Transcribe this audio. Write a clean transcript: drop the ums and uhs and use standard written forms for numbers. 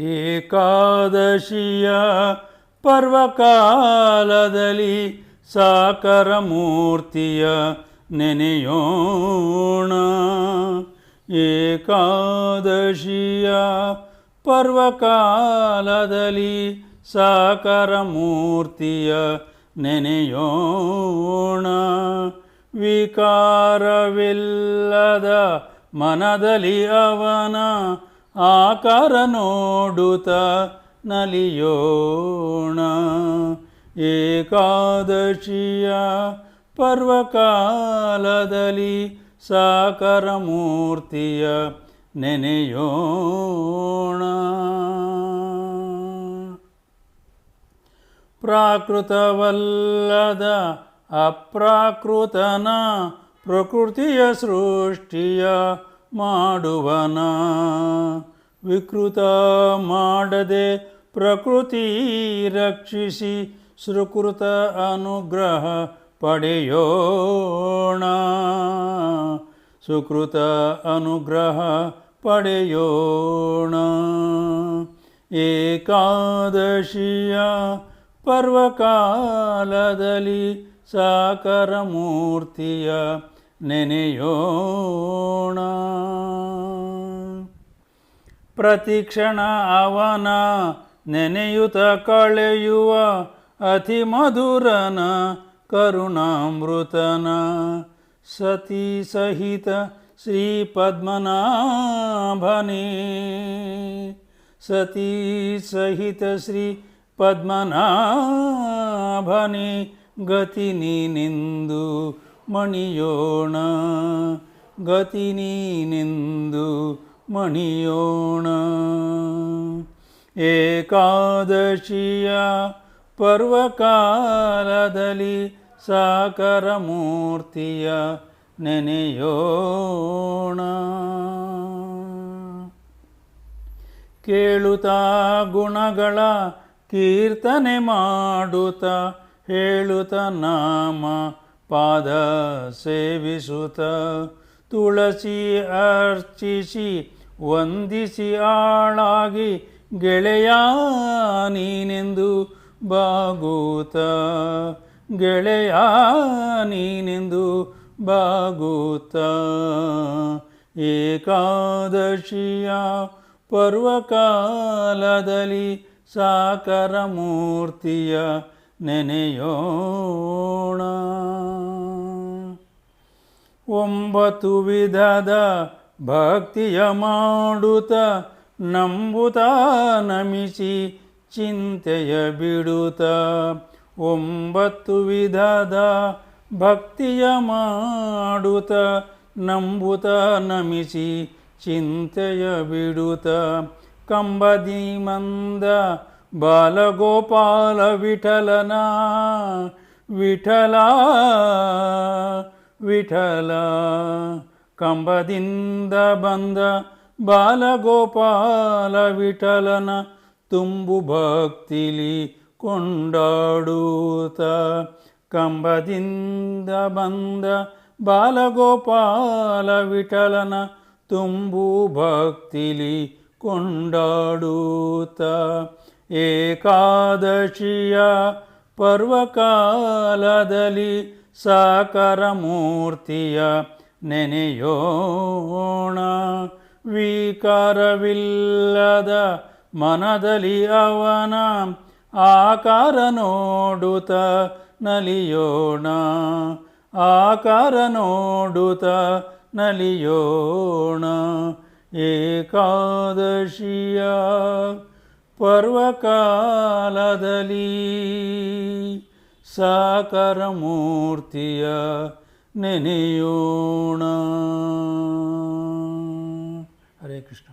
ಏಕಾದಶಿಯ ಪರ್ವಕಾಲದಲ್ಲಿ ಸಾಕಾರ ಮೂರ್ತಿಯ ನೆನೆಯೋಣ. ಏಕಾದಶಿಯ ಪರ್ವಕಾಲದಲ್ಲಿ ಸಾಕಾರ ಮೂರ್ತಿಯ ನೆನೆಯೋಣ. ವಿಕಾರವಿಲ್ಲದ ಮನದಲ್ಲಿ ಅವನ ಆಕಾರ ನೋಡುತ್ತ ನಲಿಯೋಣ. ಏಕಾದಶಿಯ ಪರ್ವಕಾಲದಲ್ಲಿ ಸಾಕಾರ ಮೂರ್ತಿಯ ನೆನೆಯೋಣ. ಪ್ರಾಕೃತವಲ್ಲದ ಅಪ್ರಾಕೃತನ ಪ್ರಕೃತಿಯ ಸೃಷ್ಟಿಯ ಮಾಡುವನ. ವಿಕೃತ ಮಾಡದೆ ಪ್ರಕೃತಿ ರಕ್ಷಿಸಿ ಸುಕೃತ ಅನುಗ್ರಹ ಪಡೆಯೋಣ. ಸುಕೃತ ಅನುಗ್ರಹ ಪಡೆಯೋಣ. ಏಕಾದಶಿಯ ಪರ್ವಕಾಲದಲ್ಲಿ ಸಾಕಾರ ಮೂರ್ತಿಯ ನೆನೆಯೋಣ. ಪ್ರತಿಕ್ಷಣ ಅವನ ನೆನೆಯುತ್ತ ಕಳೆಯುವ ಅತಿ ಮಧುರನ ಕರುಣಾಮೃತನ. ಸತಿ ಸಹಿತ ಶ್ರೀ ಪದ್ಮನಾಭನೇ. ಸತಿ ಸಹಿತ ಶ್ರೀ ಪದ್ಮನಾಭನೇ. ಗತಿ ನೀನೆಂದು ಮಣಿಯೋಣ. ಗತಿ ನೀನೆಂದು ಮಣಿಯೋಣ. ಏಕಾದಶಿಯ ಪರ್ವಕಾಲದಲ್ಲಿ ಸಾಕಾರ ಮೂರ್ತಿಯ ನೆನೆಯೋಣ. ಕೇಳುತ್ತಾ ಗುಣಗಳ ಕೀರ್ತನೆ ಮಾಡುತ್ತ ಹೇಳುತ್ತ ನಾಮ ಪಾದ ಸೇವಿಸುತ್ತ ತುಳಸಿ ಅರ್ಚಿಸಿ ವಂದಿಸಿ ಆಳಾಗಿ ಗೆಳೆಯ ನೀನೆಂದು ಬಾಗೂತ. ಗೆಳೆಯ ನೀನೆಂದು ಬಾಗೂತ. ಏಕಾದಶಿಯ ಪರ್ವಕಾಲದಲ್ಲಿ ಸಾಕಾರ ಮೂರ್ತಿಯ ನೆನೆಯೋಣ. 9 ವಿಧದ ಭಕ್ತಿಯ ಮಾಡುತ್ತ ನಂಬುತ್ತ ನಮಿಸಿ ಚಿಂತೆಯ ಬಿಡುತ್ತ. 9 ವಿಧದ ಭಕ್ತಿಯ ಮಾಡುತ್ತ ನಂಬುತ್ತ ನಮಿಸಿ ಚಿಂತೆಯ ಬಿಡುತ್ತ. ಕಂಬದಿ ಮಂದ ಬಾಲಗೋಪಾಲ ವಿಠಲನ. ವಿಠಲ ವಿಠಲ ಕಂಬದಿಂದ ಬಂದ ಬಾಲಗೋಪಾಲ ವಿಠಲನ ತುಂಬು ಭಕ್ತಿಲಿ ಕೊಂಡಾಡುತ್ತ. ಕಂಬದಿಂದ ಬಂದ ಬಾಲಗೋಪಾಲ ವಿಠಲನ ತುಂಬು ಭಕ್ತಿಲಿ ಕೊಂಡಾಡುತ್ತ. ಏಕಾದಶಿಯ ಪರ್ವಕಾಲದಲ್ಲಿ ಸಾಕಾರ ಮೂರ್ತಿಯ ನೆನೆಯೋಣ. ವಿಕಾರವಿಲ್ಲದ ಮನದಲ್ಲಿ ಅವನ ಆಕಾರ ನೋಡುತ್ತ ನಲಿಯೋಣ. ಆಕಾರ ನೋಡುತ್ತ ನಲಿಯೋಣ. ಏಕಾದಶಿಯ ಪರ್ವಕಾಲದಲ್ಲಿ ಸಾಕಾರ ಮೂರ್ತಿಯ ನೆನೆಯೋಣ. ಹರೇ ಕೃಷ್ಣ.